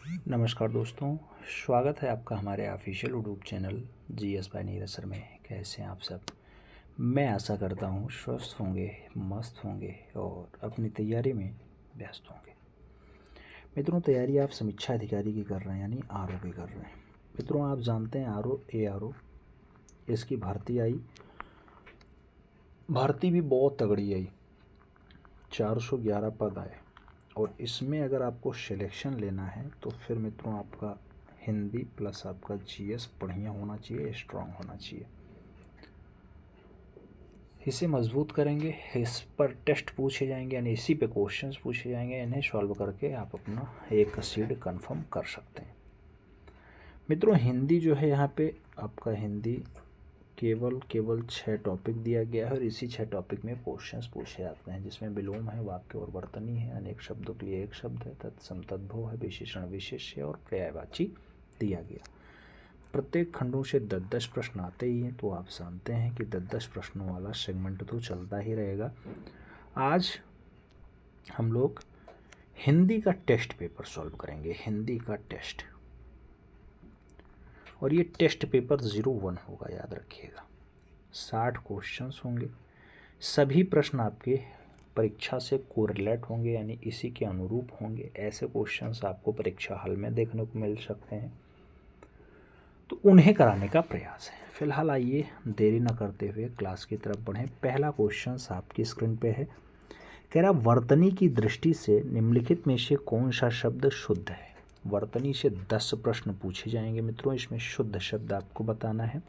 नमस्कार दोस्तों, स्वागत है आपका हमारे official YouTube channel GS bye Neeraj sir में। कैसे हैं आप सब? मैं आशा करता हूँ स्वस्थ होंगे, मस्त होंगे और अपनी तैयारी में व्यस्त होंगे। मित्रों, तैयारी आप समीक्षा अधिकारी की कर रहे हैं, यानी आरओ की कर रहे हैं। मित्रों, आप जानते हैं आरओ एआरओ इसकी भर्ती भी बहुत तगड़ी आई। 411 पद आए और इसमें अगर आपको सिलेक्शन लेना है तो फिर मित्रों आपका हिंदी प्लस आपका जीएस बढ़िया होना चाहिए, स्ट्रांग होना चाहिए। इसे मजबूत करेंगे, इस पर टेस्ट पूछे जाएंगे, यानी इसी पे क्वेश्चंस पूछे जाएंगे। इन्हें सॉल्व करके आप अपना एक सीट कंफर्म कर सकते हैं। मित्रों, हिंदी जो है यहाँ पे आपका हिंदी केवल 6 टॉपिक दिया गया है और इसी 6 टॉपिक में क्वेश्चंस पूछे जाते हैं, जिसमें विलोम है, वाक्य और वर्तनी है, अनेक शब्दों के लिए एक शब्द है, तत्सम तद्भव है, विशेषण विशेष है और पर्यायवाची दिया गया। प्रत्येक खंडों से 10-10 प्रश्न आते ही हैं, तो आप जानते हैं कि 10-10 प्रश्नों वाला सेगमेंट तो चलता ही रहेगा। आज हम लोग हिंदी का टेस्ट पेपर सॉल्व करेंगे, हिंदी का टेस्ट। और ये टेस्ट पेपर 01 होगा, याद रखिएगा। 60 क्वेश्चंस होंगे, सभी प्रश्न आपके परीक्षा से कोरिलेट होंगे, यानी इसी के अनुरूप होंगे। ऐसे क्वेश्चंस आपको परीक्षा हॉल में देखने को मिल सकते हैं, तो उन्हें कराने का प्रयास है। फिलहाल आइए देरी न करते हुए क्लास की तरफ बढ़ें। पहला क्वेश्चन आपकी स्क्रीन पे है। कह रहा, वर्तनी की दृष्टि से निम्नलिखित में से कौन सा शब्द शुद्ध है? वर्तनी से 10 प्रश्न पूछे जाएंगे मित्रों, इसमें शुद्ध शब्द आपको बताना है।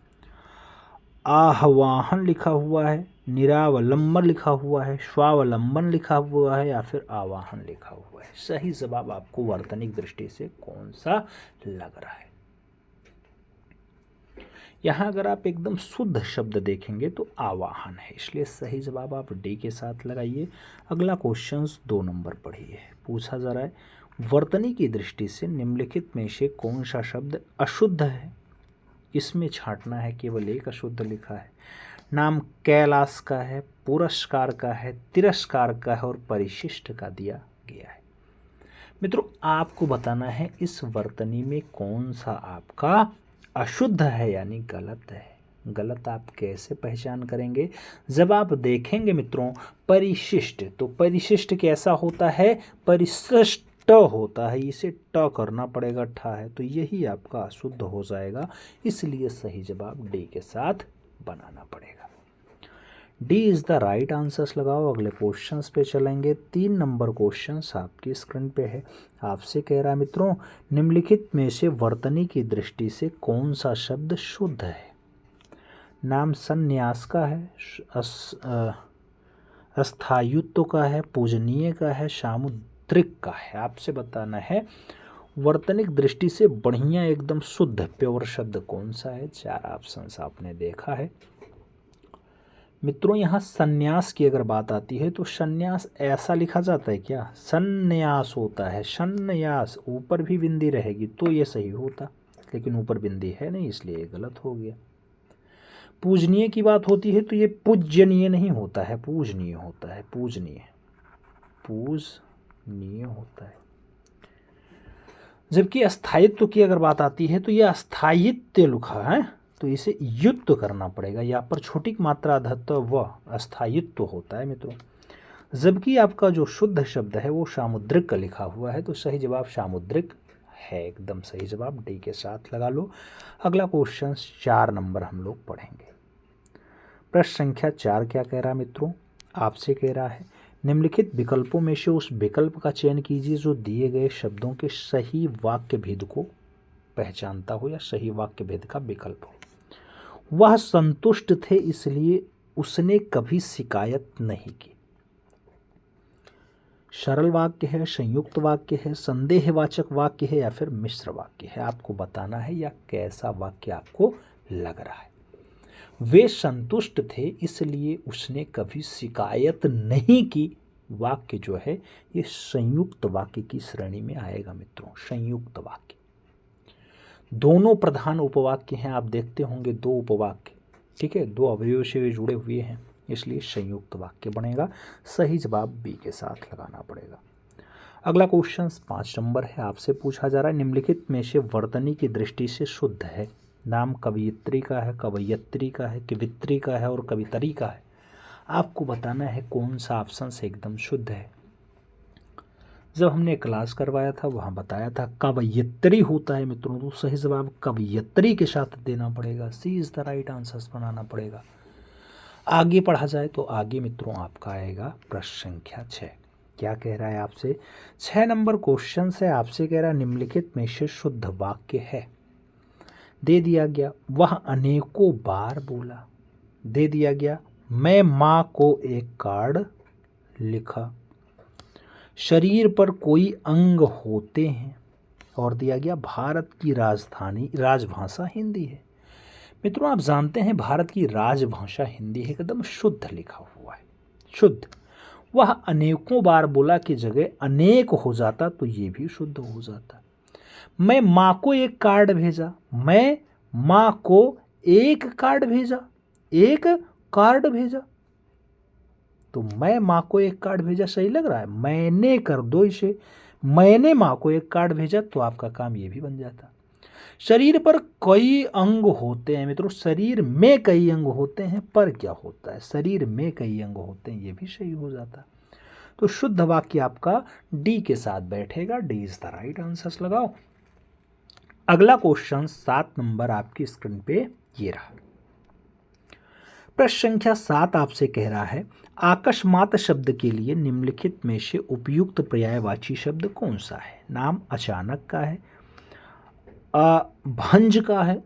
आह्वान लिखा हुआ है, निरावलंबन लिखा हुआ है, स्वावलंबन लिखा हुआ है या फिर आवाहन लिखा हुआ है। सही जवाब आपको वर्तनिक दृष्टि से कौन सा लग रहा है? यहाँ अगर आप एकदम शुद्ध शब्द देखेंगे तो आवाहन है, इसलिए सही जवाब आप डी के साथ लगाइए। अगला क्वेश्चन 2 नंबर पढ़िए। पूछा जा रहा है, वर्तनी की दृष्टि से निम्नलिखित में से कौन सा शब्द अशुद्ध है? इसमें छांटना है, केवल एक अशुद्ध लिखा है। नाम कैलाश का है, पुरस्कार का है, तिरस्कार का है और परिशिष्ट का दिया गया है। मित्रों, आपको बताना है इस वर्तनी में कौन सा आपका अशुद्ध है, यानी गलत है। गलत आप कैसे पहचान करेंगे? जब आप देखेंगे मित्रों परिशिष्ट, तो परिशिष्ट कैसा होता है? परिशिष्ट होता है, इसे ट करना पड़ेगा, ठा है, तो यही आपका अशुद्ध हो जाएगा। इसलिए सही जवाब डी के साथ बनाना पड़ेगा। D is the right answers लगाओ। अगले क्वेश्चंस पे चलेंगे। 3 नंबर क्वेश्चंस आपकी स्क्रीन पे है। आपसे कह रहा है मित्रों, निम्नलिखित में से वर्तनी की दृष्टि से कौन सा शब्द शुद्ध है? नाम संन्यास का है, अस्थायित्व का है, पूजनीय का है, सामुद्रिक का है। आपसे बताना है वर्तनिक दृष्टि से बढ़िया एकदम शुद्ध प्योर शब्द कौन सा है? 4 ऑप्शंस आपने देखा है। मित्रों, यहाँ संन्यास की अगर बात आती है तो संन्यास ऐसा लिखा जाता है क्या? संन्यास होता है, संन्यास, ऊपर भी बिंदी रहेगी तो ये सही होता, लेकिन ऊपर बिंदी है नहीं, इसलिए ये गलत हो गया। पूजनीय की बात होती है तो ये पूजनीय नहीं होता है, पूजनीय होता है, पूजनीय होता है। जबकि अस्थायित्व की अगर बात आती है तो ये अस्थायित्व लिखा है, तो इसे युक्त करना पड़ेगा। यहाँ पर छोटी मात्रा धत्व व अस्थायित्व होता है मित्रों। जबकि आपका जो शुद्ध शब्द है वो सामुद्रिक का लिखा हुआ है, तो सही जवाब सामुद्रिक है, एकदम सही जवाब डी के साथ लगा लो। अगला क्वेश्चन 4 नंबर हम लोग पढ़ेंगे। प्रश्न संख्या 4 क्या कह रहा है मित्रों? आपसे कह रहा है, निम्नलिखित विकल्पों में से उस विकल्प का चयन कीजिए जो दिए गए शब्दों के सही वाक्य भेद को पहचानता हो या सही वाक्य भेद का विकल्प हो। वह संतुष्ट थे इसलिए उसने कभी शिकायत नहीं की। सरल वाक्य है, संयुक्त वाक्य है, संदेहवाचक वाक्य है या फिर मिश्र वाक्य है? आपको बताना है या कैसा वाक्य आपको लग रहा है। वे संतुष्ट थे इसलिए उसने कभी शिकायत नहीं की, वाक्य जो है ये संयुक्त वाक्य की श्रेणी में आएगा मित्रों, संयुक्त वाक्य। दोनों प्रधान उपवाक्य हैं, आप देखते होंगे 2 उपवाक्य, ठीक है, 2 अवयवों से जुड़े हुए हैं, इसलिए संयुक्त वाक्य बनेगा। सही जवाब बी के साथ लगाना पड़ेगा। अगला क्वेश्चन 5 नंबर है, आपसे पूछा जा रहा है निम्नलिखित में से वर्तनी की दृष्टि से शुद्ध है। नाम कवयित्री का है, कवयित्री का है, कवित्री का है और कवितरी का है। आपको बताना है कौन सा ऑप्शन से एकदम शुद्ध है। जब हमने क्लास करवाया था वहाँ बताया था कवयित्री होता है मित्रों, तो सही जवाब कवयित्री के साथ देना पड़ेगा। सी इज द राइट आंसर बनाना पड़ेगा। आगे पढ़ा जाए तो आगे मित्रों आपका आएगा प्रश्न संख्या 6। क्या कह रहा है आपसे, 6 नंबर क्वेश्चन से आपसे कह रहा है निम्नलिखित में से शुद्ध वाक्य है। दे दिया गया वह अनेकों बार बोला। दे दिया गया मैं माँ को एक कार्ड लिखा। शरीर पर कोई अंग होते हैं। और दिया गया भारत की राजधानी राजभाषा हिंदी है। मित्रों आप जानते हैं भारत की राजभाषा हिंदी है, एकदम शुद्ध लिखा हुआ है, शुद्ध। वह अनेकों बार बोला की जगह अनेक हो जाता तो ये भी शुद्ध हो जाता। मैं माँ को एक कार्ड भेजा, मैं माँ को एक कार्ड भेजा, एक कार्ड भेजा, तो मैं माँ को एक कार्ड भेजा सही लग रहा है। मैंने कर दो इसे, मैंने माँ को एक कार्ड भेजा, तो आपका काम ये भी बन जाता। शरीर पर कई अंग होते हैं मित्रों, शरीर में कई अंग होते हैं, पर क्या होता है शरीर में कई अंग होते हैं, ये भी सही हो जाता। तो शुद्ध वाक्य आपका डी के साथ बैठेगा। D is the right answer लगाओ। अगला क्वेश्चन 7 नंबर आपकी स्क्रीन पे ये रहा। प्रश्न संख्या 7 आपसे कह रहा है अकस्मात शब्द के लिए निम्नलिखित में से उपयुक्त पर्यायवाची शब्द कौन सा है। नाम अचानक का है, भंज का है,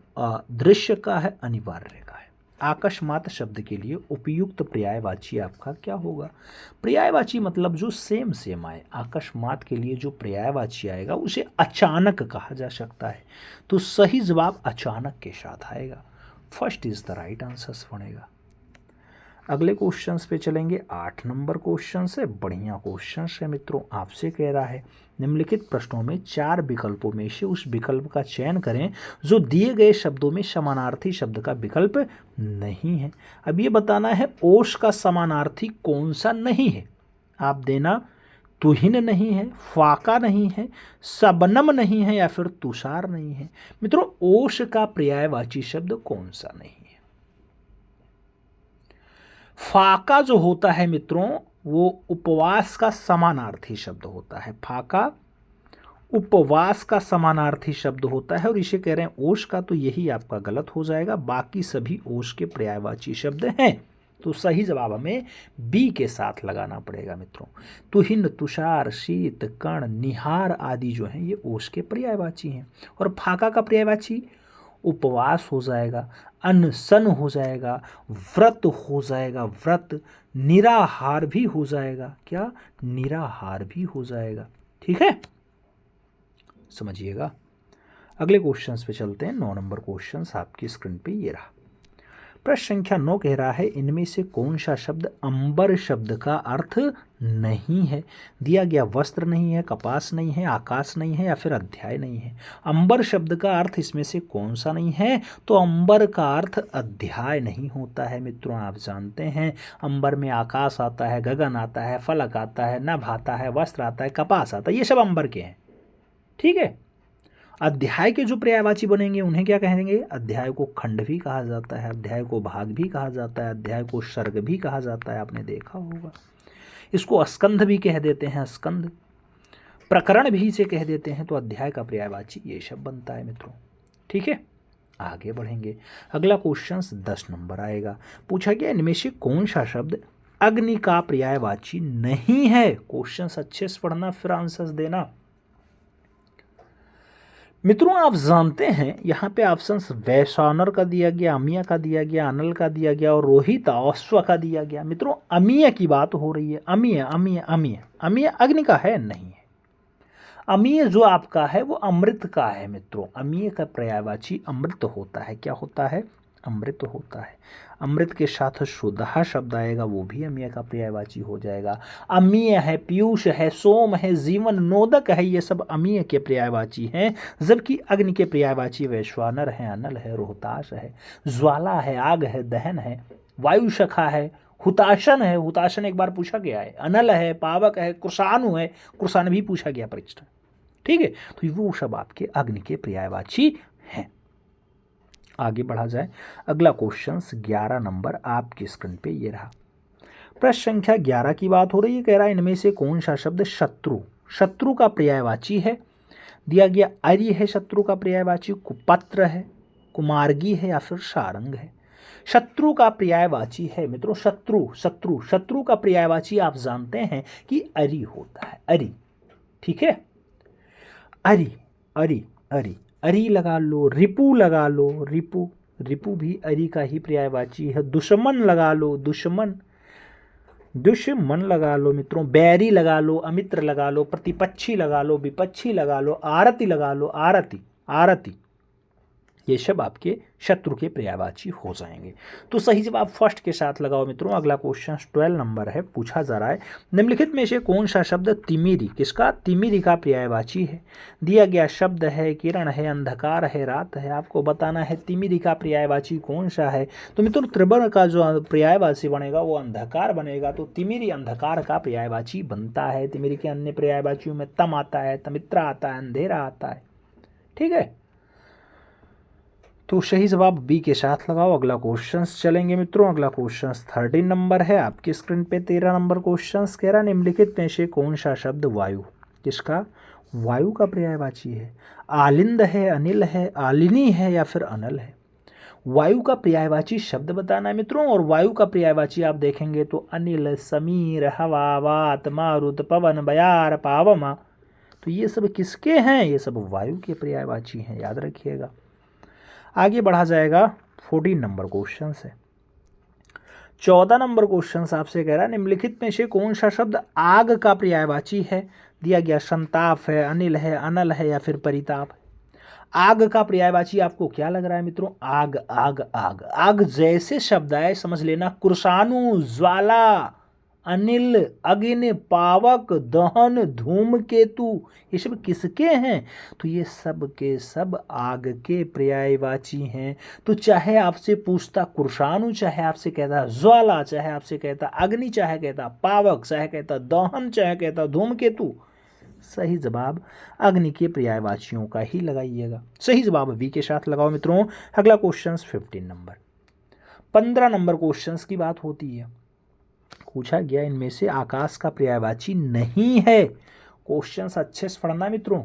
दृश्य का है, अनिवार्य का है। अकस्मात शब्द के लिए उपयुक्त पर्यायवाची आपका क्या होगा। पर्यायवाची मतलब जो सेम सेम आए। अकस्मात के लिए जो पर्यायवाची आएगा उसे अचानक कहा जा सकता है, तो सही जवाब अचानक के साथ आएगा। First is the right answer बनेगा। अगले क्वेश्चंस पे चलेंगे। 8 नंबर क्वेश्चन से बढ़िया क्वेश्चन है मित्रों। आपसे कह रहा है निम्नलिखित प्रश्नों में 4 विकल्पों में से उस विकल्प का चयन करें जो दिए गए शब्दों में समानार्थी शब्द का विकल्प नहीं है। अब ये बताना है ओश का समानार्थी कौन सा नहीं है। आप देना तुहिन नहीं है, फाका नहीं है, सबनम नहीं है या फिर तुषार नहीं है। मित्रों ओश का पर्यायवाची शब्द कौन सा नहीं है। फाका जो होता है मित्रों वो उपवास का समानार्थी शब्द होता है। फाका उपवास का समानार्थी शब्द होता है और इसे कह रहे हैं ओश का, तो यही आपका गलत हो जाएगा। बाकी सभी ओश के पर्यायवाची शब्द हैं, तो सही जवाब हमें बी के साथ लगाना पड़ेगा मित्रों। तुहिन, तुषार, शीत, कण, निहार आदि जो हैं ये ओश के पर्यायवाची हैं। और फाका का पर्यायवाची उपवास हो जाएगा, अनशन हो जाएगा, व्रत हो जाएगा, व्रत, निराहार भी हो जाएगा। क्या निराहार भी हो जाएगा। ठीक है, समझिएगा। अगले क्वेश्चंस पे चलते हैं। 9 नंबर क्वेश्चंस आपकी स्क्रीन पे ये रहा। प्रश्न संख्या 9 कह रहा है इनमें से कौन सा शब्द अंबर शब्द का अर्थ नहीं है। दिया गया वस्त्र नहीं है, कपास नहीं है, आकाश नहीं है या फिर अध्याय नहीं है। अंबर शब्द का अर्थ इसमें से कौन सा नहीं है, तो अंबर का अर्थ अध्याय नहीं होता है मित्रों। आप जानते हैं अंबर में आकाश आता है, गगन आता है, फलक आता है, नभ आता है, वस्त्र आता है, कपास आता है, ये सब अंबर के हैं। ठीक है, अध्याय के जो पर्यायवाची बनेंगे उन्हें क्या कहेंगे। अध्याय को खंड भी कहा जाता है, अध्याय को भाग भी कहा जाता है, अध्याय को सर्ग भी कहा जाता है, आपने देखा होगा। इसको स्कंध भी कह देते हैं, स्कंध, प्रकरण भी इसे कह देते हैं। तो अध्याय का पर्यायवाची ये सब बनता है मित्रों। ठीक है, आगे बढ़ेंगे। अगला क्वेश्चन 10 नंबर आएगा। पूछा गया इनमें से कौन सा शब्द अग्नि का पर्यायवाची नहीं है। क्वेश्चन अच्छे से पढ़ना फिर आंसर देना। मित्रों आप जानते हैं यहाँ पे ऑप्शंस वैशानर का दिया गया, अमीय का दिया गया, अनल का दिया गया और रोहित अश्व का दिया गया। मित्रों अमीय की बात हो रही है। अमीय अमीय अमीय अमीय अग्नि का है नहीं है। अमीय जो आपका है वो अमृत का है मित्रों। अमीय का पर्यायवाची अमृत होता है। क्या होता है, अमृत होता है। अमृत के साथ सुधा शब्द आएगा, वो भी अमीय का पर्यायवाची हो जाएगा। अमीय है, पीयूष है, सोम है, जीवन नोदक है, ये सब अमीय के पर्यायवाची हैं। जबकि अग्नि के पर्यायवाची वैश्वानर है, अनल है, रोहताश है, ज्वाला है, आग है, दहन है, वायु शखा है, हुताशन है, हुताशन एक बार पूछा गया है। अनल है, पावक है, कृषाणु है, कृषाण भी पूछा गया परीक्षा। ठीक है, तो वो सब आपके अग्नि के पर्यायवाची हैं। आगे बढ़ा जाए, अगला क्वेश्चन 11 नंबर आपकी स्क्रीन पे ये रहा। प्रश्न संख्या 11 की बात हो रही है। कह रहा है इनमें से कौन सा शब्द शत्रु, शत्रु का पर्यायवाची है। दिया गया अर्य है शत्रु का पर्यायवाची, कुपत्र है, कुमार्गी है या फिर सारंग है। शत्रु का पर्यायवाची है मित्रों, शत्रु शत्रु शत्रु का पर्यायवाची आप जानते हैं कि अरि होता है, अरि। ठीक है, अरि अरि अरि अरि लगा लो, रिपु लगा लो, रिपु रिपु भी अरि का ही पर्यायवाची है। दुश्मन लगा लो, दुश्मन दुश्मन लगा लो मित्रों, बैरी लगा लो, अमित्र लगा लो, प्रतिपक्षी लगा लो, विपक्षी लगा लो, आरती लगा लो, आरती आरती, ये सब आपके शत्रु के पर्यायवाची हो जाएंगे। तो सही जवाब फर्स्ट के साथ लगाओ मित्रों। अगला क्वेश्चन 12 नंबर है, पूछा जा रहा है निम्नलिखित में से कौन सा शब्द तिमिरी, किसका, तिमिरी का पर्यायवाची है। दिया गया शब्द है किरण है, अंधकार है, रात है। आपको बताना है तिमिरी का पर्यायवाची कौन सा है। तो मित्रों त्रिवर्ण का जो पर्यायवाची बनेगा वो अंधकार बनेगा, तो तिमिरी अंधकार का पर्यायवाची बनता है। तिमिरी के अन्य पर्यायवाचियों में तम आता है, तमित्रा आता है, अंधेरा आता है। ठीक है, तो सही जवाब बी के साथ लगाओ। अगला क्वेश्चन चलेंगे मित्रों। अगला क्वेश्चन 13 नंबर है आपकी स्क्रीन पे। 13 नंबर क्वेश्चन कह रहा है निम्नलिखित में से कौन सा शब्द वायु, किसका, वायु का पर्यायवाची है। आलिंद है, अनिल है, आलिनी है या फिर अनल है। वायु का पर्यायवाची शब्द बताना है मित्रों, और वायु का पर्यायवाची आप देखेंगे तो अनिल, समीर, हवा, वात, मारुत, पवन, बयार, पावमा। तो ये सब किसके हैं, ये सब वायु के पर्यायवाची हैं, याद रखिएगा। आगे बढ़ा जाएगा 14 नंबर क्वेश्चन से। 14 नंबर क्वेश्चन आपसे कह रहा है निम्नलिखित में से कौन सा शब्द आग का पर्यायवाची है। दिया गया संताप है, अनिल है, अनल है या फिर परिताप। आग का पर्यायवाची आपको क्या लग रहा है मित्रों, आग आग आग आग जैसे शब्द आए समझ लेना, कृषाणु, ज्वाला, अनिल, अग्नि, पावक, दहन, धूमकेतु, ये सब किसके हैं। तो ये सब के सब आग के पर्यायवाची हैं। तो चाहे आपसे पूछता कृषाणु, चाहे आपसे कहता ज्वाला, चाहे आपसे कहता अग्नि, चाहे कहता पावक, चाहे कहता दहन, चाहे कहता धूमकेतु, सही जवाब अग्नि के पर्यायवाचियों का ही लगाइएगा। सही जवाब वी के साथ लगाओ मित्रों। अगला क्वेश्चन 15 नंबर। 15 नंबर क्वेश्चन की बात होती है। पूछा गया इनमें से आकाश का पर्यायवाची नहीं है। क्वेश्चन अच्छे से पढ़ना मित्रों।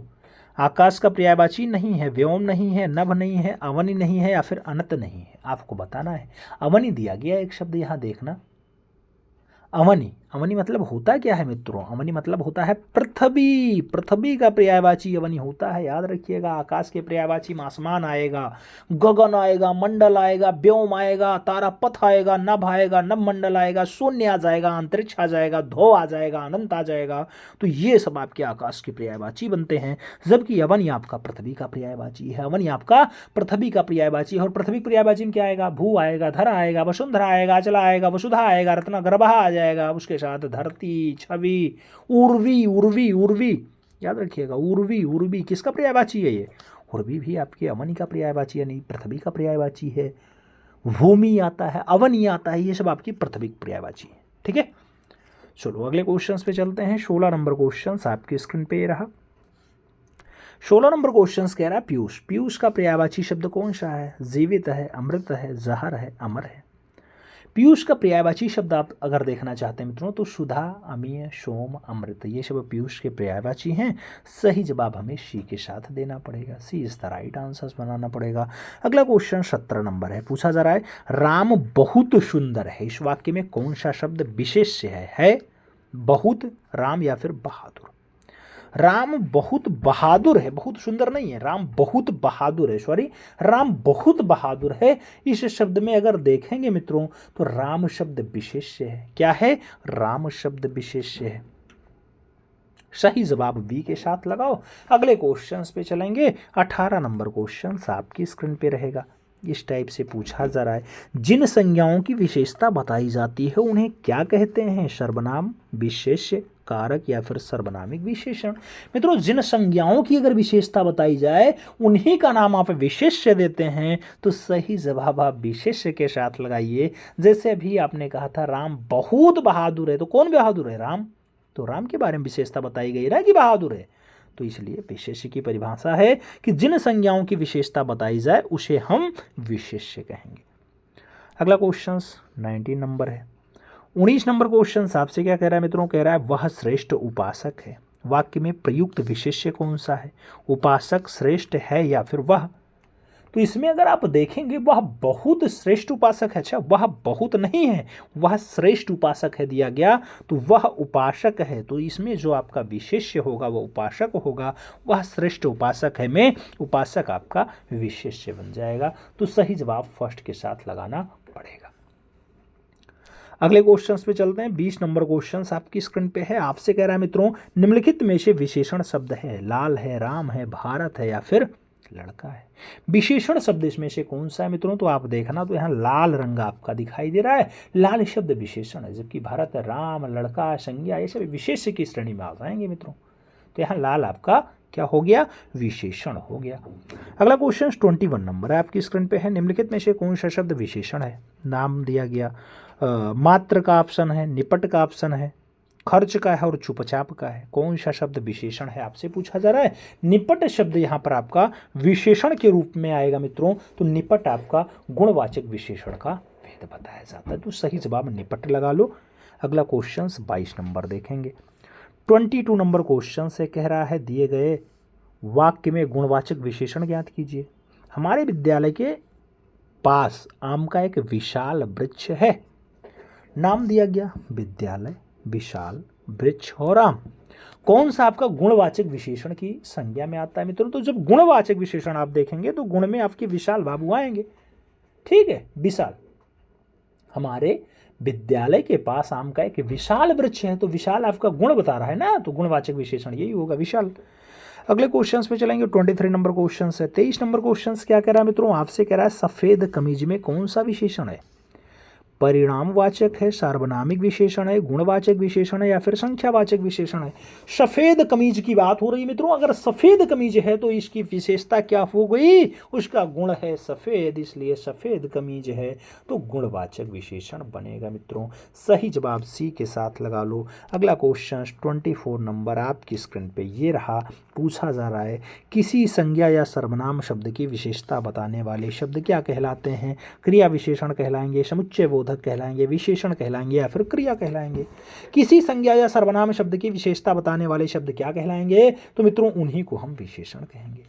आकाश का पर्यायवाची नहीं है, व्योम नहीं है, नभ नहीं है, अवनि नहीं है या फिर अनंत नहीं है। आपको बताना है। अवनि दिया गया एक शब्द, यहाँ देखना, अवनि। अवनि मतलब होता क्या है मित्रों, अवनि मतलब होता है पृथ्वी। पृथ्वी का पर्यायवाची अवनि होता है, याद रखिएगा। आकाश के पर्यायवाची में आसमान आएगा, गगन आएगा, मंडल आएगा, व्योम आएगा, तारा पथ आएगा, नभ आएगा, नभ मंडल आएगा, शून्य आ जाएगा, अंतरिक्ष आ जाएगा, ध्रुव आ जाएगा, अनंत आ जाएगा। तो ये सब आपके आकाश के पर्यायवाची बनते हैं, जबकि अवनि आपका पृथ्वी का पर्यायवाची है। अवनि आपका पृथ्वी का पर्यायवाची है। और पृथ्वी पर्यायवाची में क्या आएगा, भू आएगा, धरा आएगा, वसुंधरा आएगा, अचला आएगा, वसुधा आएगा, रत्नगर्भा आ जाएगा, उसके साथ धरती, छवि, उर्वी, उर्वी उर्वी, याद रखिएगा। उर्वी उर्वी किसका पर्यायवाची है, ये उर्वी भी आपके अवनि का पर्यायवाची यानी पृथ्वी का पर्यायवाची है। भूमि आता है, अवनि आता है, ये सब आपकी पृथ्वी पर्यायवाची है। ठीक है, चलो अगले क्वेश्चन पे चलते हैं। 16 नंबर क्वेश्चन आपकी स्क्रीन पे रहा। 16 नंबर क्वेश्चन कह रहा है पीयूष। पीयूष का पर्यायवाची शब्द कौन सा है। जीवित है, अमृत है, जहर है, अमर है। पीयूष का पर्यायवाची शब्द आप अगर देखना चाहते हैं मित्रों तो सुधा, अमीय, सोम, अमृत, ये सब पीयूष के पर्यायवाची हैं। सही जवाब हमें सी के साथ देना पड़ेगा। सी इज द राइट आंसर बनाना पड़ेगा। अगला क्वेश्चन 17 नंबर है। पूछा जा रहा है राम बहुत सुंदर है। इस वाक्य में कौन सा शब्द विशेष्य है बहुत, राम या फिर बहादुर। राम बहुत बहादुर है, बहुत सुंदर नहीं है। राम बहुत बहादुर है, सॉरी, राम बहुत बहादुर है। इस शब्द में अगर देखेंगे मित्रों तो राम शब्द विशेष्य है। क्या है, राम शब्द विशेष्य है। सही जवाब बी के साथ लगाओ। अगले क्वेश्चन पे चलेंगे। 18 नंबर क्वेश्चन आपकी स्क्रीन पे रहेगा। इस टाइप से पूछा जा रहा है जिन संज्ञाओं की विशेषता बताई जाती है उन्हें क्या कहते हैं। सर्वनाम, विशेष्य, कारक या फिर सर्वनामिक विशेषण। मित्रों जिन संज्ञाओं की अगर विशेषता बताई जाए उन्हीं का नाम आप विशेष्य देते हैं, तो सही जवाब आप विशेष्य के साथ लगाइए। जैसे अभी आपने कहा था राम बहुत बहादुर है, तो कौन बहादुर है? राम। तो राम के बारे में विशेषता बताई गई ना कि बहादुर है, तो इसलिए विशेष्य की परिभाषा है कि जिन संज्ञाओं की विशेषता बताई जाए उसे हम विशेष्य कहेंगे। अगला क्वेश्चन 19 नंबर है। 19 नंबर क्वेश्चन आपसे क्या कह रहा है मित्रों? कह रहा है वह श्रेष्ठ उपासक है। वाक्य में प्रयुक्त विशेष्य कौन सा है? उपासक श्रेष्ठ है या फिर वह? तो इसमें अगर आप देखेंगे वह बहुत श्रेष्ठ उपासक है। अच्छा, वह बहुत नहीं है, वह श्रेष्ठ उपासक है दिया गया, तो वह उपासक है। तो इसमें जो आपका विशेष्य होगा वह उपासक होगा, वह श्रेष्ठ उपासक है में उपासक आपका विशेष्य बन जाएगा। तो सही जवाब फर्स्ट के साथ लगाना पड़ेगा। अगले क्वेश्चंस पे चलते हैं। 20 नंबर क्वेश्चन आपकी स्क्रीन पे है। आपसे कह रहा है मित्रों निम्नलिखित में से विशेषण शब्द है, लाल है, राम है, भारत है या फिर लड़का है। विशेषण शब्द इसमें से कौन सा है मित्रों? तो आप देखना, तो यहाँ लाल रंग आपका दिखाई दे रहा है, लाल शब्द विशेषण है, जबकि भारत, राम, लड़का, संज्ञा ये सब विशेष्य की श्रेणी में आ जाएंगे मित्रों। तो यहाँ लाल आपका क्या हो गया? विशेषण हो गया। अगला क्वेश्चन 21 नंबर है आपकी स्क्रीन पे है। निम्नलिखित में से कौन सा शब्द विशेषण है? नाम दिया गया, मात्र का ऑप्शन है, निपट का ऑप्शन है, खर्च का है और चुपचाप का है। कौन सा शब्द विशेषण है आपसे पूछा जा रहा है। निपट शब्द यहाँ पर आपका विशेषण के रूप में आएगा मित्रों। तो निपट आपका गुणवाचक विशेषण का भेद बताया जाता है। तो सही जवाब निपट लगा लो। अगला क्वेश्चन 22 नंबर देखेंगे। 22 नंबर क्वेश्चन से कह रहा है दिए गए वाक्य में गुणवाचक विशेषण ज्ञात कीजिए। हमारे विद्यालय के पास आम का एक विशाल वृक्ष है। नाम दिया गया विद्यालय, विशाल, वृक्ष और आम। कौन सा आपका गुणवाचक विशेषण की संज्ञा में आता है मित्रों? तो जब गुणवाचक विशेषण आप देखेंगे तो गुण में आपके विशाल बाबू आएंगे। ठीक है, विशाल, हमारे विद्यालय के पास आम का एक विशाल वृक्ष है, तो विशाल आपका गुण बता रहा है ना, तो गुणवाचक विशेषण यही होगा, विशाल। अगले क्वेश्चंस पे चलेंगे। 23 नंबर क्वेश्चन है। 23 नंबर क्वेश्चन क्या कह रहा है मित्रों? आपसे कह रहा है सफेद कमीज में कौन सा विशेषण है? परिणामवाचक है, सार्वनामिक विशेषण है, गुणवाचक विशेषण है या फिर संख्यावाचक विशेषण है। सफेद कमीज की बात हो रही है मित्रों। अगर सफेद कमीज है तो इसकी विशेषता क्या हो गई? उसका गुण है सफेद, इसलिए सफेद कमीज है तो गुणवाचक विशेषण बनेगा मित्रों। सही जवाब सी के साथ लगा लो। अगला क्वेश्चन 24 नंबर आपकी स्क्रीन पे ये रहा। पूछा जा रहा है किसी संज्ञा या सर्वनाम शब्द की विशेषता बताने वाले शब्द क्या कहलाते हैं? क्रिया विशेषण कहलाएंगे, समुच्चय बोधक कहलाएंगे, विशेषण कहलाएंगे या फिर क्रिया कहलाएंगे। किसी संज्ञा या सर्वनाम शब्द की विशेषता बताने वाले शब्द क्या कहलाएंगे? तो मित्रों उन्हीं को हम विशेषण कहेंगे,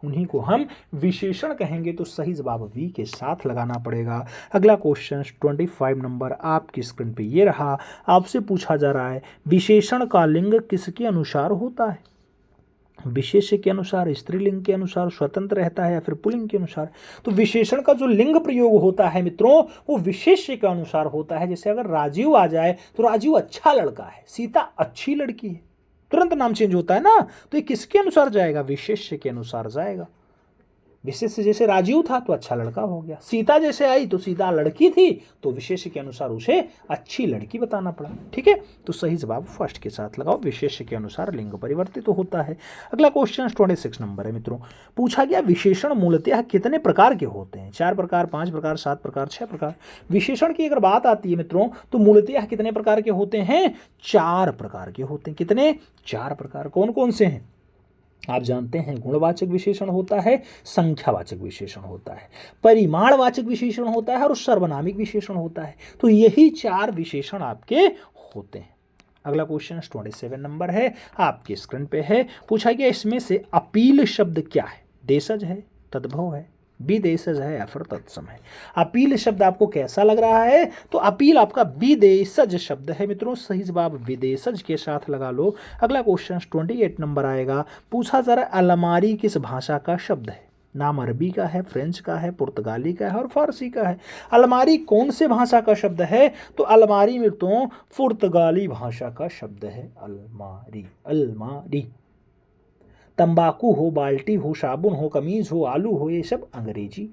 उन्हीं को हम विशेषण कहेंगे। तो सही जवाब वी के साथ लगाना पड़ेगा। अगला क्वेश्चन 25 नंबर आपकी स्क्रीन पे ये रहा। आपसे पूछा जा रहा है विशेषण का लिंग किसके अनुसार होता है? विशेष्य के अनुसार, स्त्रीलिंग के अनुसार, स्वतंत्र रहता है या फिर पुल्लिंग के अनुसार। तो विशेषण का जो लिंग प्रयोग होता है मित्रों वो विशेष्य के अनुसार होता है। जैसे अगर राजीव आ जाए तो राजीव अच्छा लड़का है, सीता अच्छी लड़की है, तुरंत नाम चेंज होता है ना। तो ये किसके अनुसार जाएगा? विशेष्य के अनुसार जाएगा। विशेष्य जैसे राजीव था तो अच्छा लड़का हो गया, सीता जैसे आई तो सीता लड़की थी, तो विशेष्य के अनुसार उसे अच्छी लड़की बताना पड़ा। ठीक है, तो सही जवाब फर्स्ट के साथ लगाओ, विशेष्य के अनुसार लिंग परिवर्तित तो होता है। अगला क्वेश्चन 26 नंबर है मित्रों। पूछा गया विशेषण मूलतः कितने प्रकार के होते हैं? 4 प्रकार, 5 प्रकार, 7 प्रकार, 6 प्रकार। विशेषण की अगर बात आती है मित्रों तो मूलतः कितने प्रकार के होते हैं? 4 प्रकार के होते हैं। कितने? 4 प्रकार। कौन कौन से हैं? आप जानते हैं गुणवाचक विशेषण होता है, संख्यावाचक विशेषण होता है, परिमाणवाचक विशेषण होता है और सर्वनामिक विशेषण होता है। तो यही 4 विशेषण आपके होते हैं। अगला क्वेश्चन 27 नंबर है आपकी स्क्रीन पे है। पूछा गया इसमें से अपील शब्द क्या है? देशज है, तद्भव है, विदेशज है या फिर तत्सम है। अपील शब्द आपको कैसा लग रहा है? तो अपील आपका विदेशज शब्द है मित्रों। सही जवाब विदेशज के साथ लगा लो। अगला क्वेश्चन 28 नंबर आएगा। पूछा जा रहा है अलमारी किस भाषा का शब्द है? नाम अरबी का है, फ्रेंच का है, पुर्तगाली का है और फारसी का है। अलमारी कौन से भाषा का शब्द है? तो अलमारी में तो पुर्तगाली भाषा का शब्द है अलमारी, अलमारी। तंबाकू हो, बाल्टी हो, साबुन हो, कमीज हो, आलू हो, ये सब अंग्रेजी।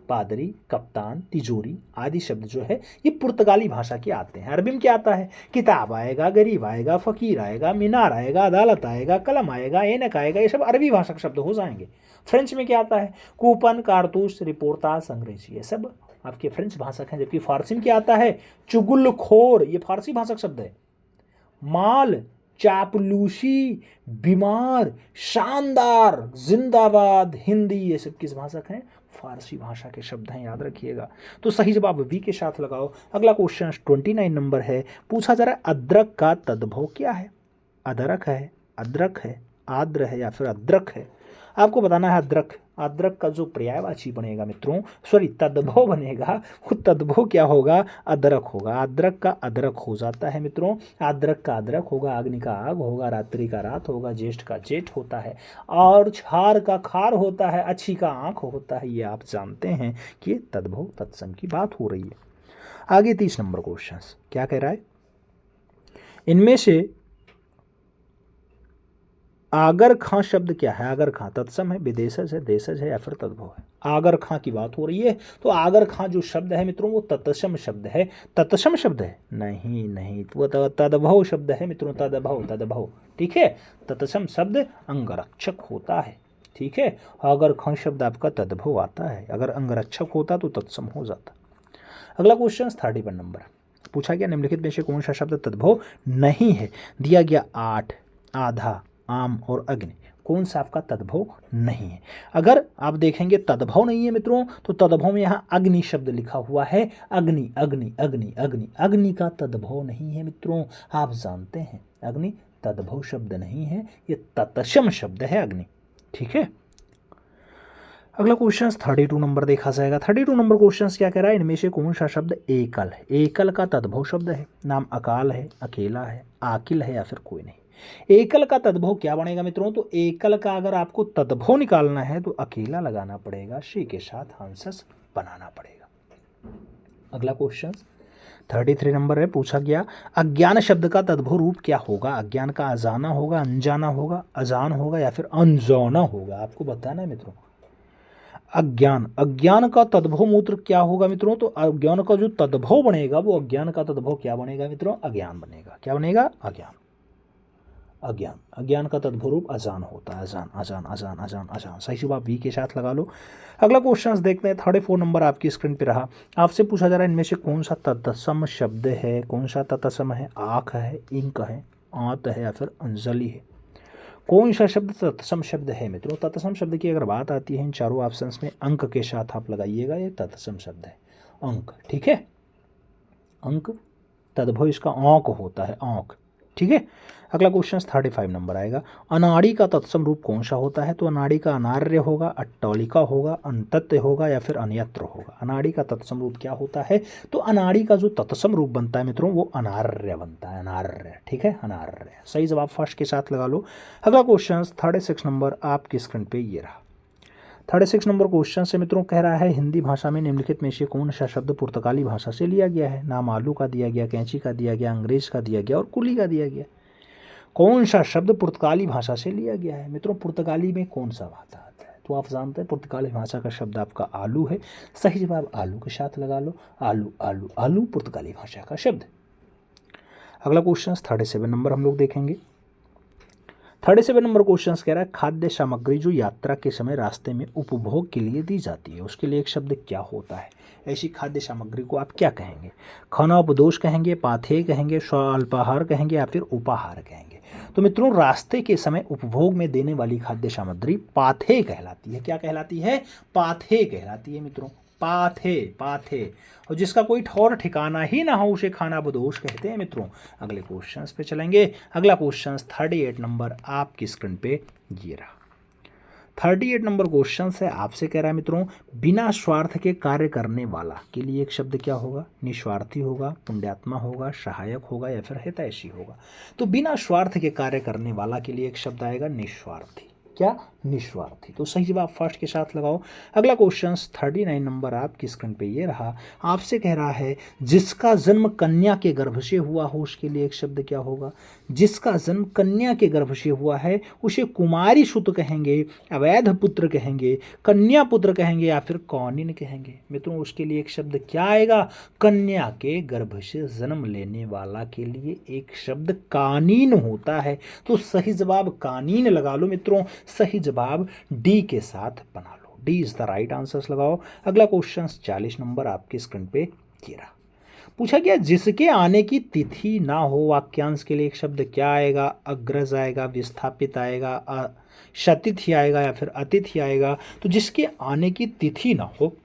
पादरी, कप्तान, तिजोरी आदि शब्द जो है ये पुर्तगाली भाषा के आते हैं। अरबी में क्या आता है? किताब आएगा, गरीब आएगा, फकीर आएगा, मीनार आएगा, अदालत आएगा, कलम आएगा, ऐनक आएगा, ये सब अरबी भाषा के शब्द हो जाएंगे। फ्रेंच में क्या आता है? कूपन, कारतूस, रिपोर्टास, अंग्रेजी, ये सब आपके फ्रेंच भाषा हैं। जबकि फारसी में क्या आता है? चुगलखोर, ये फारसी भाषा का शब्द है। माल, चापलूसी, बीमार, शानदार, जिंदाबाद, हिंदी, ये सब किस भाषा के हैं? फारसी भाषा के शब्द हैं, याद रखिएगा। तो सही जवाब वी के साथ लगाओ। अगला क्वेश्चन 29 नंबर है, पूछा जा रहा है अदरक का तद्भव क्या है? अदरक है, अदरक है, आद्र है या फिर अदरक है? आपको बताना है अदरक। अदरक का जो पर्यायवाची बनेगा मित्रों, सॉरी तद्भव बनेगा, वो तद्भव क्या होगा? अदरक होगा। अदरक का अदरक हो जाता है मित्रों। अदरक का अदरक होगा, अग्नि का आग होगा, रात्रि का रात होगा, ज्येष्ठ का जेठ होता है, और क्षार का खार होता है, अच्छी का आंख होता है। ये आप जानते हैं कि ये तद्भव तत्सम की बात हो रही है। आगे 30 नंबर क्वेश्चन क्या कह रहा है? इनमें से आगर खां शब्द क्या है? आगर खां तत्सम है, विदेशज है, देशज है या फिर तद्भव है? आगर खां की बात हो रही है, तो आगर खां जो शब्द है मित्रों वो तत्सम शब्द है। तत्सम शब्द है? नहीं नहीं, वो तद्भव शब्द है मित्रों, तद्भव, तद्भव। ठीक है, तत्सम शब्द अंगरक्षक होता है। ठीक है, आगर खां शब्द आपका तद्भव आता है, अगर अंगरक्षक होता तो तत्सम हो जाता। अगला क्वेश्चन 31 नंबर पूछा गया निम्नलिखित में से कौन सा शब्द तद्भव नहीं है? दिया गया 8, आधा, आम और अग्नि, कौन सा आपका तद्भव नहीं है? अगर आप देखेंगे तद्भव नहीं है मित्रों, तो तद्भव में यहाँ अग्नि शब्द लिखा हुआ है। अग्नि, अग्नि, अग्नि, अग्नि, अग्नि का तद्भव नहीं है मित्रों। आप जानते हैं अग्नि तद्भव शब्द नहीं है, ये तत्सम शब्द है अग्नि। ठीक है, अगला क्वेश्चन 32 नंबर देखा जाएगा। 32 नंबर क्वेश्चन क्या कह रहा है? इनमें से कौन सा शब्द एकल है? एकल का तद्भव शब्द है। नाम अकाल है, अकेला है, आकिल है या फिर कोई नहीं? एकल का तद्भव क्या बनेगा मित्रों? तो एकल का अगर आपको तद्भव निकालना है तो अकेला लगाना पड़ेगा, शी के साथ हंसस बनाना पड़ेगा। अगला क्वेश्चन 33 नंबर है, पूछा गया अज्ञान शब्द का तद्भव रूप क्या होगा? अज्ञान का अजाना होगा, अनजाना होगा, अजान होगा या फिर अनजाना होगा? आपको बताना है मित्रों। अज्ञान, अज्ञान का तद्भव मूत्र क्या होगा मित्रों? तो अज्ञान का जो तद्भव बनेगा वो अज्ञान का तद्भव क्या बनेगा मित्रों? अज्ञान बनेगा। क्या बनेगा? अज्ञान। अज्ञान, अज्ञान का तद्भव रूप अजान होता है। अजान, अजान, अजान, अजान, अजान। सही जवाब वी के साथ लगा लो। अगला क्वेश्चन देखते हैं। 34 नंबर आपकी स्क्रीन पे रहा। आपसे पूछा जा रहा है इनमें से कौन सा तत्सम शब्द है? कौन सा तत्सम है? आँख है, इंक है, आंत है या फिर अंजलि है? कौन सा शब्द तत्सम शब्द है मित्रों? तत्सम शब्द की अगर बात आती है इन चारों ऑप्शंस में, अंक के साथ आप लगाइएगा, ये तत्सम शब्द है, अंक। ठीक है, अंक तद्भव इसका औंक होता है, औंक। ठीक है, अगला क्वेश्चन 35 नंबर आएगा। अनाड़ी का तत्सम रूप कौन सा होता है? तो अनाड़ी का अनार्य होगा, अट्टौलिका होगा, अनतत्य होगा या फिर अन्यत्र होगा? अनाड़ी का तत्सम रूप क्या होता है? तो अनाड़ी का जो तत्सम रूप बनता है मित्रों वो अनार्य बनता है, अनार्य। ठीक है, अनार्य। सही जवाब फर्स्ट के साथ लगा लो। अगला क्वेश्चन 36 नंबर आपकी स्क्रीन पे ये रहा। 36 नंबर क्वेश्चन से मित्रों कह रहा है हिंदी भाषा में निम्नलिखित में से कौन सा शब्द पुर्तगाली भाषा से लिया गया है? नाम आलू का दिया गया, कैंची का दिया गया, अंग्रेज का दिया गया और कुली का दिया गया। कौन सा शब्द पुर्तगाली भाषा से लिया गया है मित्रों? पुर्तगाली में कौन सा भाषा आता है? तो आप जानते हैं पुर्तगाली भाषा का शब्द आपका आलू है। सही जवाब आलू के साथ लगा लो। आलू, आलू, आलू पुर्तगाली भाषा का शब्द। अगला क्वेश्चन 37 नंबर हम लोग देखेंगे। 37 नंबर क्वेश्चन कह रहा है खाद्य सामग्री जो यात्रा के समय रास्ते में उपभोग के लिए दी जाती है उसके लिए एक शब्द क्या होता है? ऐसी खाद्य सामग्री को आप क्या कहेंगे? खानापदोष कहेंगे, पाथेय कहेंगे, स्वल्पाहार कहेंगे या फिर उपाहार कहेंगे? तो मित्रों रास्ते के समय उपभोग में देने वाली खाद्य सामग्री पाथेय कहलाती है। क्या कहलाती है? पाथेय कहलाती है मित्रों, पाथे, पाथे। और जिसका कोई ठौर ठिकाना ही ना हो उसे खानाबदोश कहते हैं मित्रों। अगले क्वेश्चंस पे चलेंगे। अगला क्वेश्चन 38 नंबर आपकी स्क्रीन पे ये रहा। 38 नंबर क्वेश्चन से आपसे कह रहा है मित्रों बिना स्वार्थ के कार्य करने वाला के लिए एक शब्द क्या होगा? निस्वार्थी होगा, पुण्यात्मा होगा, सहायक होगा या फिर हितैषी होगा? तो बिना स्वार्थ के कार्य करने वाला के लिए एक शब्द आएगा निस्वार्थी। क्या, निस्वार्थी। तो सही जवाब फर्स्ट के साथ लगाओ। अगला क्वेश्चन 39 नंबर आपकी स्क्रीन पे ये रहा। आपसे कह रहा है जिसका जन्म कन्या के गर्भ से हुआ हो उसके लिए एक शब्द क्या होगा। जिसका जन्म कन्या के गर्भ से हुआ है उसे कुमारी सुत कहेंगे, अवैध पुत्र कहेंगे, कन्या पुत्र कहेंगे या फिर कौनिन कहेंगे। मित्रों उसके लिए एक शब्द क्या आएगा, कन्या के गर्भ से जन्म लेने वाला के लिए एक शब्द कानीन होता है। तो सही जवाब कानीन लगा लो मित्रों, सही जवाब डी के साथ बना लो। D is the right answers लगाओ। अगला क्वेश्चन 40 नंबर आपकी स्क्रीन पे ये रहा। पूछा गया जिसके आने की तिथि ना हो, वाक्यांश के लिए एक शब्द क्या आएगा, अग्रज आएगा, विस्थापित आएगा, शतिथि आएगा या फिर अतिथि आएगा। तो जिसके आने की तिथि ना हो,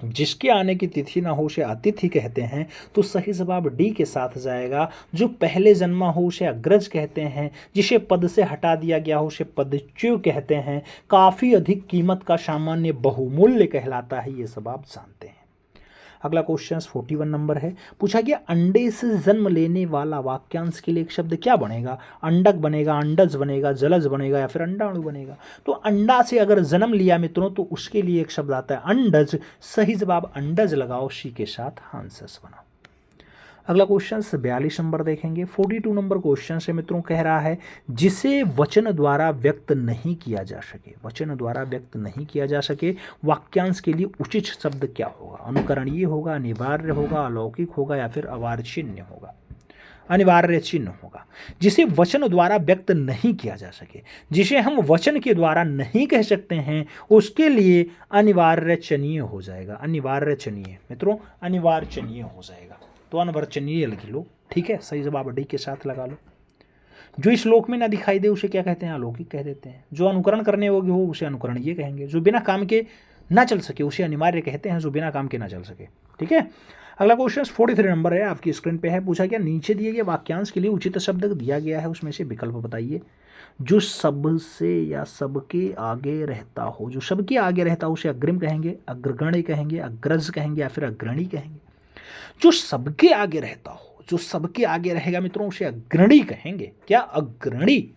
जिसके आने की तिथि ना हो उसे अतिथि कहते हैं। तो सही जवाब डी के साथ जाएगा। जो पहले जन्मा हो उसे अग्रज कहते हैं, जिसे पद से हटा दिया गया हो उसे पदच्यु कहते हैं, काफी अधिक कीमत का सामान्य बहुमूल्य कहलाता है। ये सब आप जानते हैं। अगला क्वेश्चन 41 नंबर है। पूछा गया अंडे से जन्म लेने वाला, वाक्यांश के लिए एक शब्द क्या बनेगा, अंडक बनेगा, अंडज बनेगा, जलज बनेगा या फिर अंडाणु बनेगा। तो अंडा से अगर जन्म लिया मित्रों तो उसके लिए एक शब्द आता है अंडज। सही जवाब अंडज लगाओ, सी के साथ आंसर्स बनाओ। अगला क्वेश्चन 42 नंबर देखेंगे। 42 नंबर क्वेश्चन से मित्रों कह रहा है जिसे वचन द्वारा व्यक्त नहीं किया जा सके, वचन द्वारा व्यक्त नहीं किया जा सके, वाक्यांश के लिए उचित शब्द क्या होगा। अनुकरणीय होगा, अनिवार्य होगा, अलौकिक होगा या फिर अवार्चिन्य होगा। अनिवार्य चिन्ह होगा। जिसे वचन द्वारा व्यक्त नहीं किया जा सके, जिसे हम वचन के द्वारा नहीं कह सकते हैं, उसके लिए अनिवार्यचनीय हो जाएगा। अनिवार्यचनीय मित्रों, अनिवार्यचनीय हो जाएगा। तो अनवर्चनीय लिख लो, ठीक है। सही जवाब डी के साथ लगा लो। जो इस श्लोक में ना दिखाई दे उसे क्या कहते हैं, अलौकिक कह देते हैं। जो अनुकरण करने योग्य हो उसे अनुकरणीय कहेंगे। जो बिना काम के ना चल सके उसे अनिवार्य कहते हैं, जो बिना काम के ना चल सके, ठीक है। अगला क्वेश्चन 43 नंबर है आपकी स्क्रीन पे है। पूछा गया नीचे दिए गए वाक्यांश के लिए उचित शब्द दिया गया है, उसमें से विकल्प बताइए। जो सबसे या सबके आगे रहता हो, जो सबके आगे रहता हो उसे अग्रिम कहेंगे, अग्रगण्य कहेंगे, अग्रज कहेंगे या फिर अग्रणी कहेंगे। जो सबके आगे रहता हो, जो सबके आगे रहेगा मित्रों उसे अग्रणी कहेंगे। क्या, अग्रणी,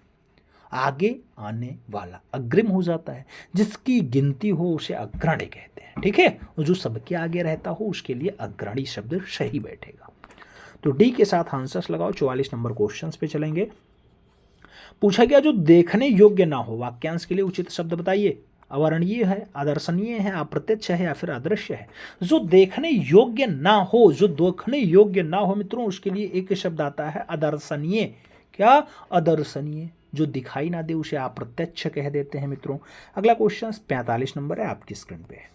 आगे आने वाला, अग्रिम हो जाता है। जिसकी गिनती हो उसे अग्रणी कहते हैं, ठीक है। और जो सबके आगे रहता हो उसके लिए अग्रणी शब्द सही बैठेगा। तो डी के साथ आंसर्स लगाओ। 44 नंबर क्वेश्चंस पे चलेंगे। पूछा गया जो देखने योग्य ना हो, वाक्यांश के लिए उचित शब्द बताइए। अवर्णनीय है, आदर्शनीय है, अप्रत्यक्ष है या फिर अदृश्य है। जो देखने योग्य ना हो, जो देखने योग्य ना हो मित्रों उसके लिए एक शब्द आता है अदर्शनीय। क्या, अदर्शनीय। जो दिखाई ना दे उसे अप्रत्यक्ष कह देते हैं मित्रों। अगला क्वेश्चन 45 नंबर है आपकी स्क्रीन पे।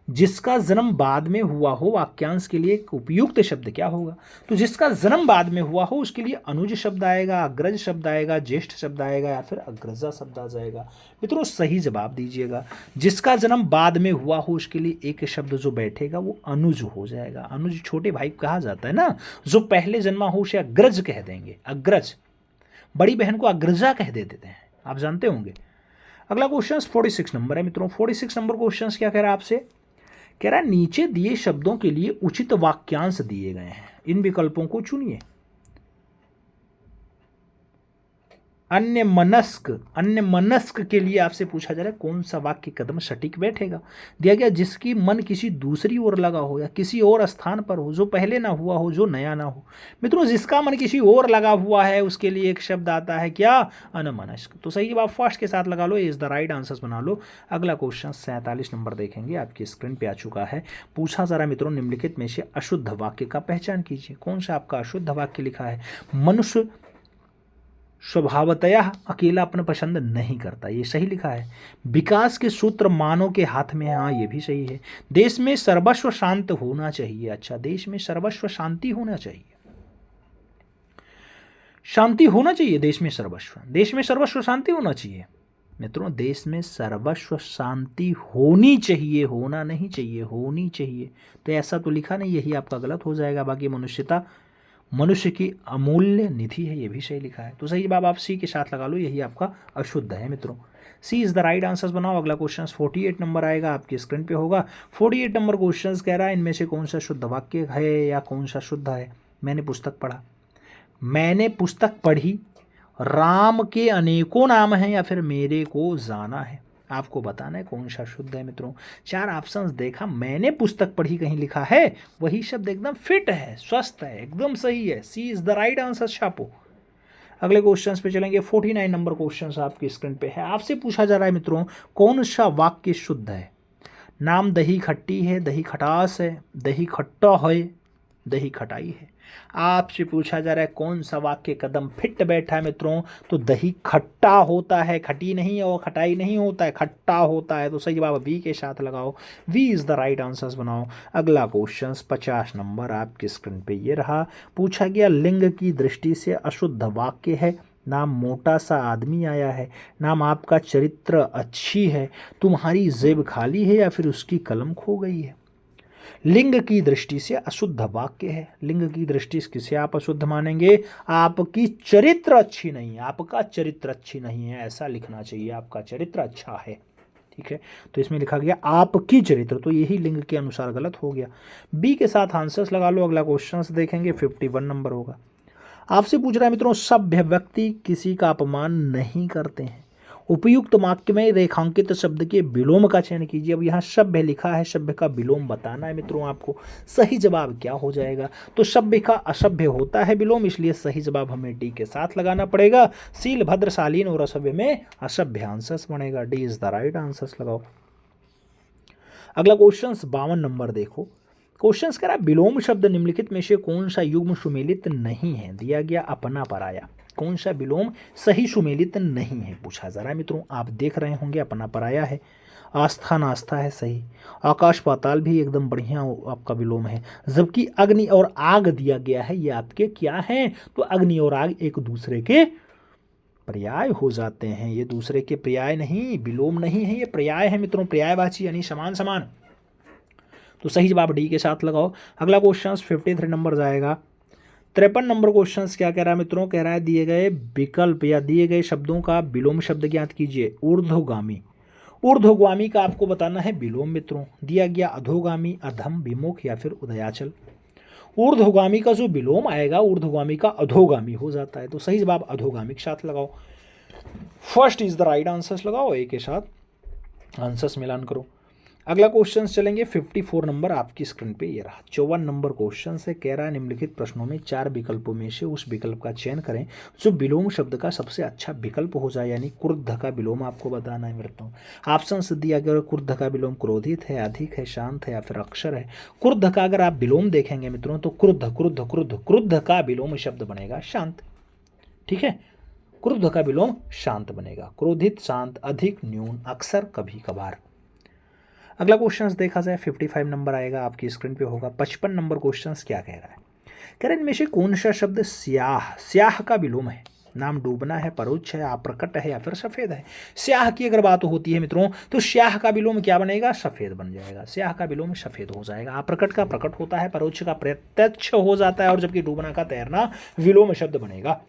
जिसका जन्म बाद में हुआ हो, वाक्यांश के लिए एक उपयुक्त शब्द क्या होगा। तो जिसका जन्म बाद में हुआ हो उसके लिए अनुज शब्द आएगा, अग्रज शब्द आएगा, ज्येष्ठ शब्द आएगा या फिर अग्रजा शब्द आ जाएगा। मित्रों सही जवाब दीजिएगा। जिसका जन्म बाद में हुआ हो उसके लिए एक शब्द जो बैठेगा वो अनुज हो जाएगा। अनुज छोटे भाई कहा जाता है ना। जो पहले जन्मा हो उसे अग्रज कह देंगे, अग्रज। बड़ी बहन को अग्रजा कह देते हैं, आप जानते होंगे। अगला क्वेश्चन 46 नंबर है मित्रों। 46 नंबर क्वेश्चन क्या कह रहा है आपसे, कह रहा है नीचे दिए शब्दों के लिए उचित वाक्यांश दिए गए हैं, इन विकल्पों को चुनिए। अन्यमनस्क के लिए आपसे पूछा जा रहा है कौन सा वाक्य कदम सटीक बैठेगा। दिया गया जिसकी मन किसी दूसरी ओर लगा हो या किसी और स्थान पर हो, जो पहले ना हुआ हो, जो नया ना हो। मित्रों जिसका मन किसी और लगा हुआ है उसके लिए एक शब्द आता है क्या, अनमनस्क। तो सही जवाब फर्स्ट के साथ लगा लो, इज द राइट आंसर्स बना लो। अगला क्वेश्चन 47 नंबर देखेंगे, आपकी स्क्रीन पे आ चुका है। पूछा जा रहा मित्रों निम्नलिखित में से अशुद्ध वाक्य का पहचान कीजिए। कौन सा आपका अशुद्ध वाक्य लिखा है। मनुष्य स्वभावतया अकेलापन पसंद नहीं करता, ये सही लिखा है। विकास के सूत्र मानव के हाथ में है, हाँ ये भी सही है। देश में सर्वस्व शांत होना चाहिए, अच्छा देश में सर्वस्व शांति होना चाहिए, शांति होना चाहिए देश में सर्वस्व शांति होना चाहिए। मित्रों देश में सर्वस्व शांति होनी चाहिए, होना नहीं चाहिए, होनी चाहिए। तो ऐसा तो लिखा नहीं, यही आपका गलत हो जाएगा। बाकी मनुष्यता मनुष्य की अमूल्य निधि है, ये भी सही लिखा है। तो सही जवाब आप सी के साथ लगा लो, यही आपका अशुद्ध है मित्रों। सी इज द राइट आंसर्स बनाओ। अगला क्वेश्चन 48 नंबर आएगा, आपकी स्क्रीन पे होगा। 48 नंबर क्वेश्चन कह रहा है इनमें से कौन सा शुद्ध वाक्य है या कौन सा शुद्ध है। मैंने पुस्तक पढ़ी राम के अनेकों नाम हैं या फिर मेरे को जाना है। आपको बताना है कौन सा शुद्ध है मित्रों। 4 ऑप्शंस देखा मैंने, पुस्तक पढ़ी कहीं लिखा है, वही शब्द एकदम फिट है, स्वस्थ है, एकदम सही है। सी इज द राइट आंसर। छापो। अगले क्वेश्चंस पे चलेंगे। 49 नंबर क्वेश्चंस आपकी स्क्रीन पे है। आपसे पूछा जा रहा है मित्रों कौन सा वाक्य शुद्ध है। नाम दही खट्टी है, दही खटास है, दही खट्टा है, दही खटाई है। आपसे पूछा जा रहा है कौन सा वाक्य कदम फिट बैठा है मित्रों। तो दही खट्टा होता है, खटी नहीं और खटाई नहीं होता है, खट्टा होता है। तो सही जवाब वी के साथ लगाओ। V is the right answers बनाओ। अगला क्वेश्चन 50 नंबर आपकी स्क्रीन पे ये रहा। पूछा गया लिंग की दृष्टि से अशुद्ध वाक्य है। नाम मोटा सा आदमी आया है, नाम आपका चरित्र अच्छी है, तुम्हारी जेब खाली है या फिर उसकी कलम खो गई है। लिंग की दृष्टि से अशुद्ध वाक्य है। लिंग की दृष्टि से किसे आप अशुद्ध मानेंगे। आपकी चरित्र अच्छी नहीं है, आपका चरित्र अच्छी नहीं है, ऐसा लिखना चाहिए। आपका चरित्र अच्छा है, ठीक है। तो इसमें लिखा गया आपकी चरित्र, तो यही लिंग के अनुसार गलत हो गया। बी के साथ आंसर्स लगा लो। अगला क्वेश्चन देखेंगे 51 नंबर होगा। आपसे पूछ रहा है मित्रों सभ्य व्यक्ति किसी का अपमान नहीं करते हैं। उपयुक्त वाक्य में रेखांकित शब्द के विलोम का चयन कीजिए। अब यहाँ सभ्य लिखा है, सभ्य का विलोम बताना है मित्रों आपको। सही जवाब क्या हो जाएगा। तो सभ्य का असभ्य होता है विलोम, इसलिए सही जवाब हमें डी के साथ लगाना पड़ेगा। शील भद्र शालीन और असभ्य में असभ्य आंसर्स बनेगा। D is the right answers लगाओ। अगला क्वेश्चन 52 नंबर देखो। क्वेश्चन कह रहा है विलोम शब्द निम्नलिखित में से कौन सा युग्म सुमेलित नहीं है। दिया गया अपना पराया। कौन सा विलोम सही सुमेलित नहीं है पूछा जा रहा है मित्रों। आप देख रहे होंगे अपना पराया है, आस्था नास्ता है सही, आकाश पाताल भी एकदम बढ़िया आपका विलोम है। जबकि अग्नि और आग दिया गया है, ये आपके क्या हैं। तो अग्नि और आग एक दूसरे के पर्याय हो जाते हैं। ये दूसरे के पर्याय नहीं, विलोम नहीं है, ये पर्याय है मित्रों, पर्यायवाची यानी समान समान। तो सही जवाब डी के साथ लगाओ। अगला क्वेश्चन 53 नंबर जाएगा। 53 नंबर क्वेश्चन क्या कह रहा है मित्रों। कह रहा है दिए गए विकल्प या दिए गए शब्दों का विलोम शब्द ज्ञात कीजिए। ऊर्ध्वगामी, ऊर्ध्वगामी का आपको बताना है विलोम मित्रों। दिया गया अधोगामी, अधम, विमुख या फिर उदयाचल। ऊर्ध्वगामी का जो विलोम आएगा ऊर्ध्वगामी का अधोगामी हो जाता है। तो सही जवाब अधोगामी के साथ लगाओ। First is the right answers लगाओ, ए के साथ आंसर्स मिलान करो। अगला क्वेश्चन चलेंगे 54 नंबर आपकी स्क्रीन पे ये रहा। 54 नंबर क्वेश्चन से कह रहा है निम्नलिखित प्रश्नों में 4 विकल्पों में से उस विकल्प का चयन करें जो विलोम शब्द का सबसे अच्छा विकल्प हो जाए। यानी क्रुद्ध का विलोम आपको बताना है मित्रों। ऑप्शन से दिया गया क्रुद्ध का विलोम क्रोधित है, अधिक है, शांत है या फिर अक्षर है। क्रुद्ध का अगर आप विलोम देखेंगे मित्रों तो क्रुद्ध क्रुद्ध क्रुद्ध, क्रुद्ध का विलोम शब्द बनेगा शांत, ठीक है। क्रुद्ध का विलोम शांत बनेगा। क्रोधित, शांत, अधिक, न्यून, अक्सर, कभी कभार। अगला क्वेश्चन देखा जाए 55 नंबर आएगा आपकी स्क्रीन पे होगा। 55 नंबर क्वेश्चन क्या कह रहा है। कह रहा है इनमें से कौन सा शब्द स्याह, स्याह का विलोम है। नाम डूबना है, परोक्ष है, अप्रकट है या फिर सफेद है। स्याह की अगर बात होती है मित्रों तो स्याह का विलोम क्या बनेगा, सफेद बन जाएगा। स्याह का विलोम सफेद हो जाएगा। अप्रकट का प्रकट होता है, परोक्ष का प्रत्यक्ष हो जाता है और जबकि डूबना का तैरना विलोम शब्द बनेगा।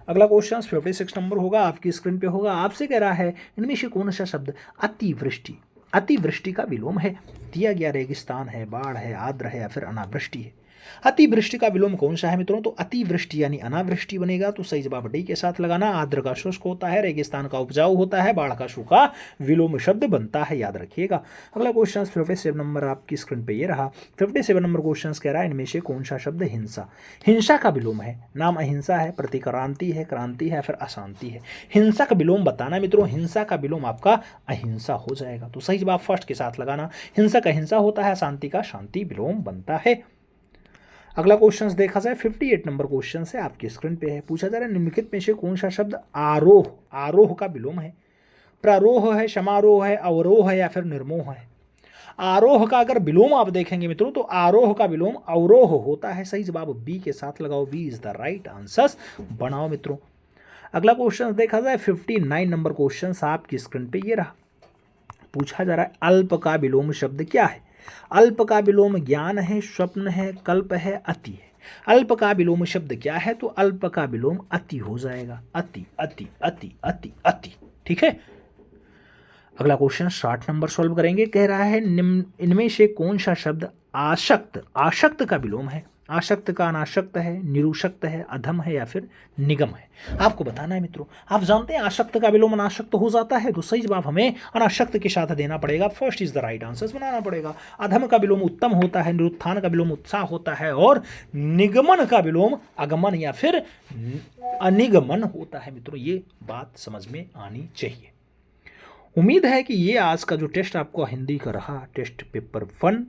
अगला क्वेश्चन 56 नंबर होगा आपकी स्क्रीन पे होगा। आपसे कह रहा है इनमें से कौन सा शब्द अतिवृष्टि, अतिवृष्टि का विलोम है। दिया गया रेगिस्तान है, बाढ़ है, आर्द्र है या फिर अनावृष्टि है। अतिवृष्टि का विलोम कौन सा है मित्रों। तो अतिवृष्टि यानी अनावृष्टि बनेगा। तो सही जवाब डी के साथ लगाना। आर्द्र का शुष्क होता है, रेगिस्तान का उपजाऊ होता है, बाढ़ का सूखा विलोम शब्द बनता है, याद रखिएगा। अगला क्वेश्चन 57 नंबर आपकी स्क्रीन पे ये रहा। 57 नंबर क्वेश्चन कह रहा है इनमें से कौन सा शब्द हिंसा, हिंसा का विलोम है। नाम अहिंसा है, प्रतिक्रांति है, क्रांति है फिर अशांति है। हिंसा का विलोम बताना मित्रों। हिंसा का विलोम आपका अहिंसा हो जाएगा। तो सही जवाब फर्स्ट के साथ लगाना। हिंसा का हिंसा होता है, शांति का शांति विलोम बनता है। अगला क्वेश्चन देखा जाए 58 नंबर क्वेश्चन से आपकी स्क्रीन पे है। पूछा जा रहा है निम्नलिखित में से कौन सा शब्द आरोह, आरोह का विलोम है। प्रारोह है, समारोह है, अवरोह है या फिर निर्मोह है। आरोह का अगर विलोम आप देखेंगे मित्रों तो आरोह का विलोम अवरोह होता है। सही जवाब बी के साथ लगाओ। B is the right answer बनाओ मित्रों। अगला क्वेश्चन देखा जाए 59 नंबर क्वेश्चन आपकी स्क्रीन पे ये रहा। पूछा जा रहा है अल्प का विलोम शब्द क्या है। अल्प का विलोम ज्ञान है, स्वप्न है, कल्प है, अति है। अल्प का विलोम शब्द क्या है। तो अल्प का विलोम अति हो जाएगा। अति अति अति अति अति, ठीक है। अगला क्वेश्चन 60 नंबर सॉल्व करेंगे। कह रहा है इनमें से कौन सा शब्द आशक्त, आशक्त का विलोम है। आशक्त का अनाशक्त है, निरुशक्त है, अधम है या फिर निगम है? आपको बताना है मित्रों। आप जानते हैं आशक्त का विलोम अनाशक्त हो जाता है, तो सही जवाब हमें अनाशक्त के साथ देना पड़ेगा। First is the right answer बनाना पड़ेगा। अधम का विलोम उत्तम होता है, निरुत्थान का विलोम उत्साह होता है और निगमन का विलोम आगमन या फिर अनिगमन होता है। मित्रों ये बात समझ में आनी चाहिए। उम्मीद है कि ये आज का जो टेस्ट आपको हिंदी का रहा, टेस्ट पेपर 1,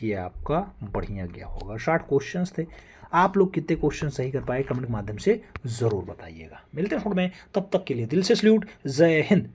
ये आपका बढ़िया गया होगा। 60 क्वेश्चंस थे। आप लोग कितने क्वेश्चन सही कर पाए कमेंट के माध्यम से ज़रूर बताइएगा। मिलते हैं में, तब तक के लिए दिल से सल्यूट। जय हिंद।